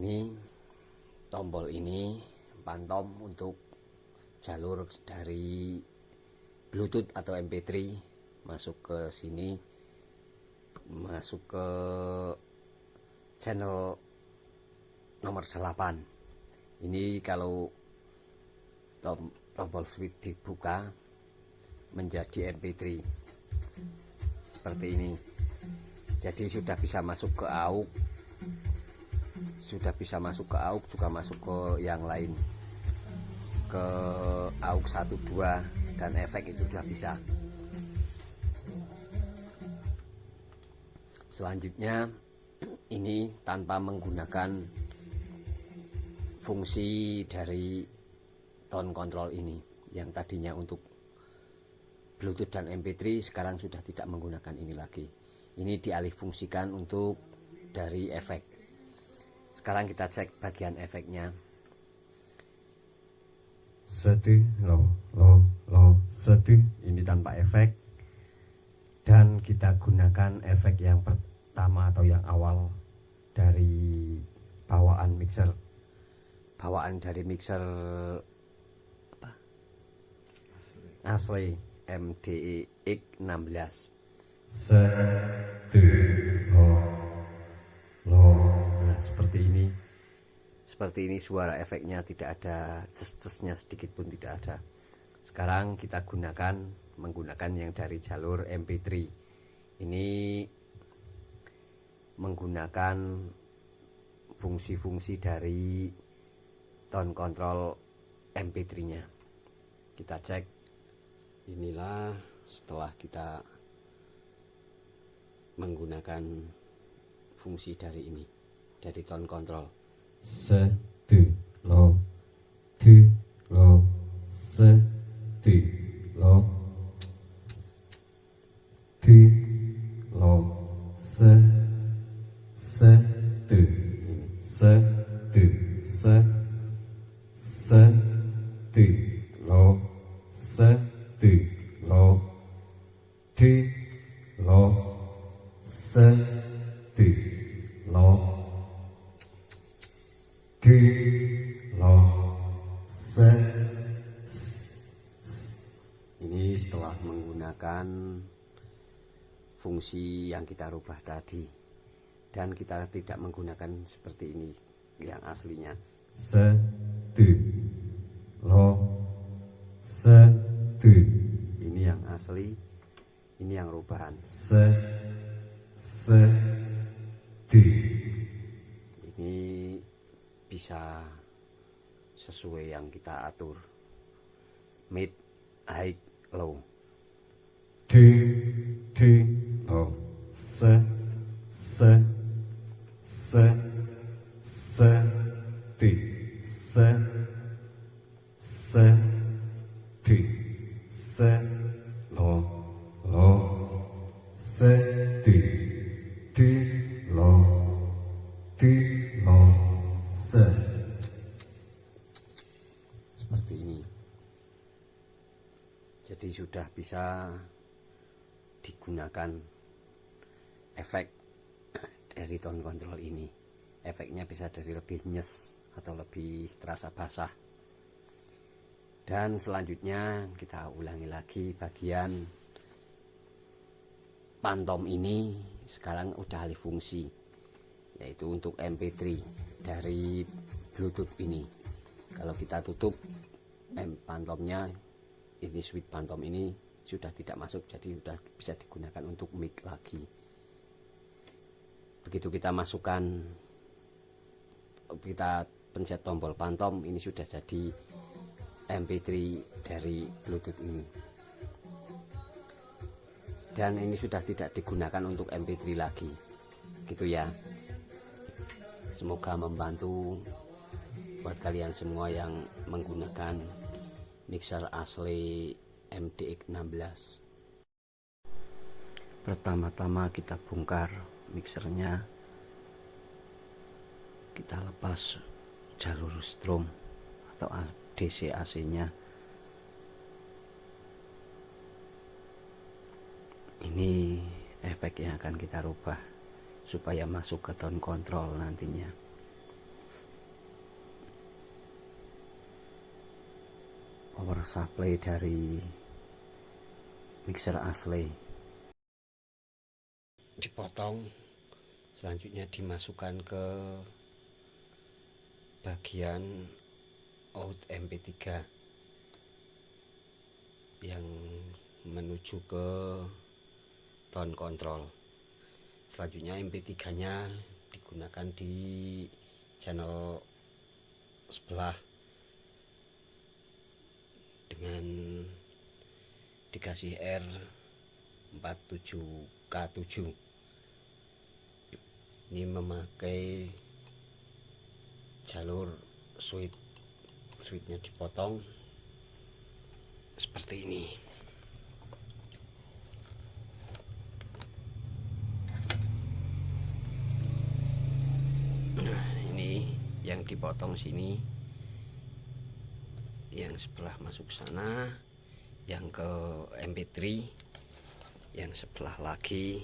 ini tombol ini pantom untuk jalur dari Bluetooth atau MP3 masuk ke sini, masuk ke channel nomor 8. Ini kalau tombol switch dibuka menjadi MP3 seperti ini. Jadi sudah bisa masuk ke AUX, juga masuk ke yang lain, ke AUX 1, 2 dan efek itu sudah bisa. Selanjutnya ini tanpa menggunakan fungsi dari tone control ini, yang tadinya untuk Bluetooth dan MP3 sekarang sudah tidak menggunakan ini lagi. Ini dialih fungsikan untuk dari efek. Sekarang kita cek bagian efeknya. Satu, satu. Ini tanpa efek, dan kita gunakan efek yang pertama atau yang awal dari bawaan mixer. Bawaan dari mixer apa? Asli MDX 16. Satu, Nah, seperti ini suara efeknya, tidak ada ces-cesnya sedikit pun tidak ada. Sekarang kita menggunakan yang dari jalur MP3. Ini menggunakan fungsi-fungsi dari tone control MP3-nya. Kita cek. Inilah setelah kita menggunakan fungsi dari ini, dari tone control. satu, satu, Ini setelah menggunakan fungsi yang kita rubah tadi, dan kita tidak menggunakan seperti ini yang aslinya. satu. Ini yang asli, ini yang rubahan. Satu. Ini bisa sesuai yang kita atur, mid, high, low. Seperti ini. Jadi sudah bisa digunakan efek dari tone control ini. Efeknya bisa dari lebih nyes atau lebih terasa basah. Dan selanjutnya kita ulangi lagi bagian pantom ini. Sekarang udah alih fungsi, yaitu untuk MP3 dari Bluetooth ini. Kalau kita tutup pantomnya, ini switch pantom ini sudah tidak masuk, jadi sudah bisa digunakan untuk mic lagi. Begitu kita masukkan, kita pencet tombol pantom, ini sudah jadi MP3 dari Bluetooth ini, dan ini sudah tidak digunakan untuk MP3 lagi, gitu ya. Semoga membantu buat kalian semua yang menggunakan mixer asli MDX 16. Pertama-tama kita bongkar mixernya, kita lepas jalur strom atau DC AC nya. Ini efek yang akan kita rubah supaya masuk ke tone control nantinya. power supply dari mixer asli. Dipotong, selanjutnya dimasukkan ke bagian out MP3 yang menuju ke tone control. Selanjutnya MP3 nya digunakan di channel sebelah dengan dikasih R47K7. Ini memakai jalur switchnya dipotong seperti ini. Nah, ini yang dipotong sini, yang sebelah masuk sana, yang ke MP3, yang sebelah lagi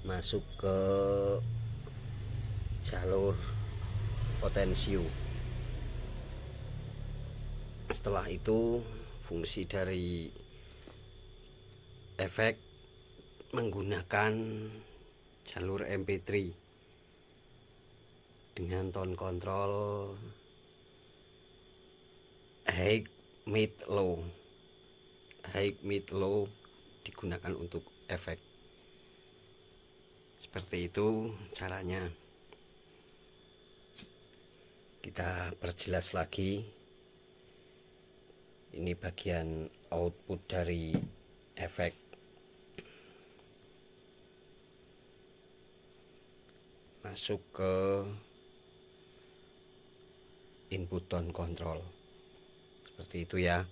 masuk ke jalur potensio. Setelah itu fungsi dari efek menggunakan jalur MP3 dengan tone control high, mid, low. High, mid, low digunakan untuk efek. Seperti itu caranya. Kita perjelas lagi. Ini bagian output dari efek. Masuk ke input tone control. Seperti itu ya.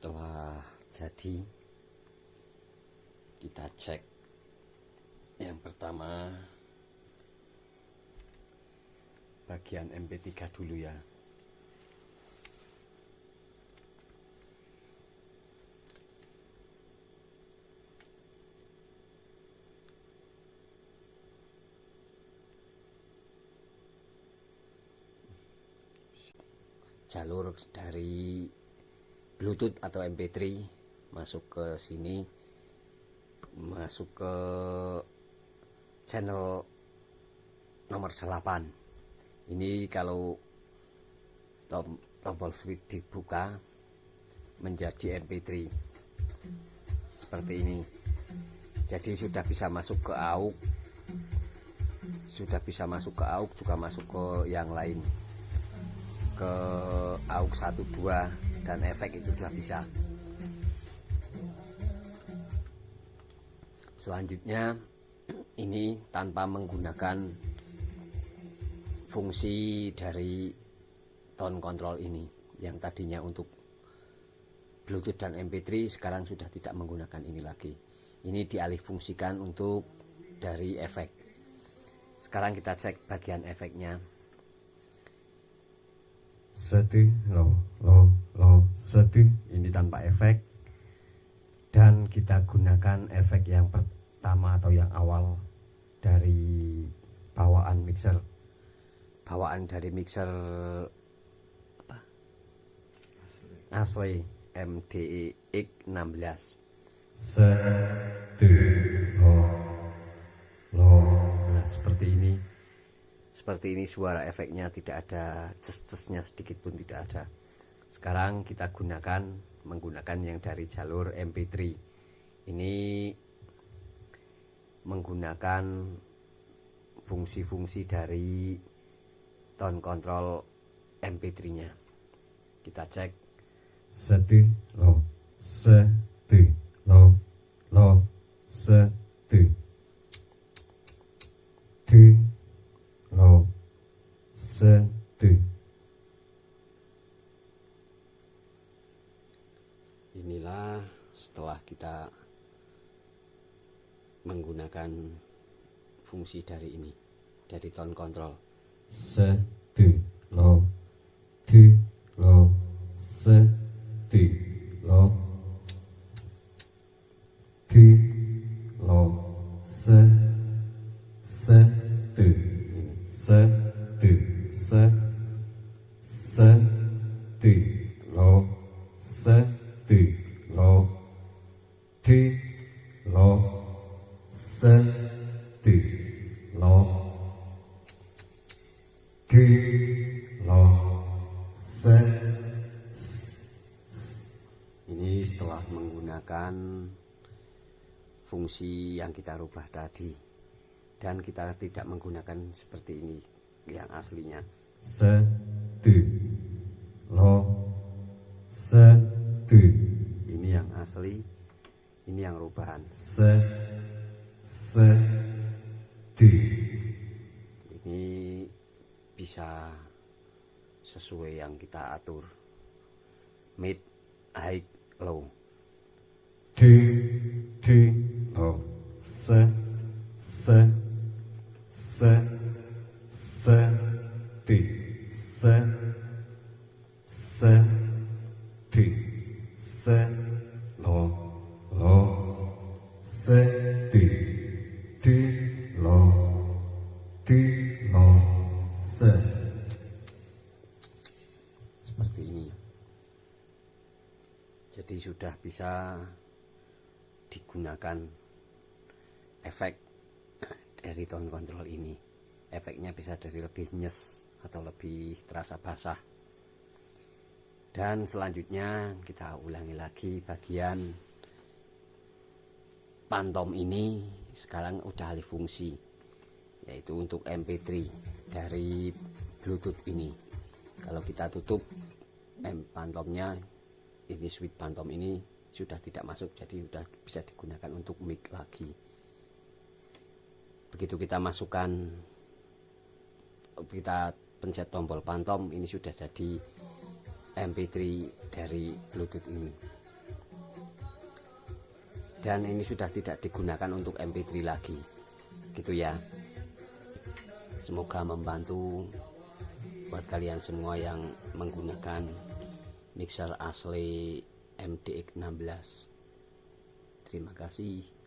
Setelah jadi, kita cek. Yang pertama bagian MP3 dulu ya. Jalur dari Bluetooth atau MP3 masuk ke sini, masuk ke channel nomor 8. Ini kalau tombol switch dibuka menjadi MP3 seperti ini. Jadi sudah bisa masuk ke AUX, juga masuk ke yang lain, ke AUX 1, 2 dan efek itu sudah bisa. Selanjutnya ini tanpa menggunakan fungsi dari tone control ini, yang tadinya untuk Bluetooth dan MP3 sekarang sudah tidak menggunakan ini lagi. Ini dialih fungsikan untuk dari efek. Sekarang kita cek bagian efeknya. 1 low 1. Ini tanpa efek, dan kita gunakan efek yang pertama atau yang awal dari bawaan dari mixer apa? Asli MDX 16. 1 low. Nah, seperti ini suara efeknya, tidak ada ces-cesnya sedikit pun tidak ada. Sekarang kita menggunakan yang dari jalur MP3. Ini menggunakan fungsi-fungsi dari tone control MP3-nya. Kita cek. 1 low 1 low 1 2 Inilah setelah kita menggunakan fungsi dari ini, dari tone control. 1 2 lo 2 lo 1 2 lo 2 lo 1 1 1 1 lo 1 lo 2 lo 1 lo 2 lo 1. Ini setelah menggunakan fungsi yang kita rubah tadi, dan kita tidak menggunakan seperti ini yang aslinya. 1 lo 1 Ini yang asli, ini yang rubahan. 1 Ini bisa sesuai yang kita atur, mid, high, low. 2 lo 1 lo lo 1 2 lo 2 lo 1. Seperti ini. Jadi sudah bisa digunakan efek dari tone control ini. Efeknya bisa dari lebih nyes atau lebih terasa basah. Dan selanjutnya kita ulangi lagi bagian pantom ini. Sekarang udah alih fungsi, yaitu untuk MP3 dari Bluetooth ini. Kalau kita tutup pantomnya, ini switch pantom ini sudah tidak masuk, jadi sudah bisa digunakan untuk mic lagi. Begitu kita masukkan, kita pencet tombol pantom, ini sudah jadi MP3 dari Bluetooth ini, dan ini sudah tidak digunakan untuk MP3 lagi, gitu ya. Semoga membantu buat kalian semua yang menggunakan mixer asli MDX16. Terima kasih.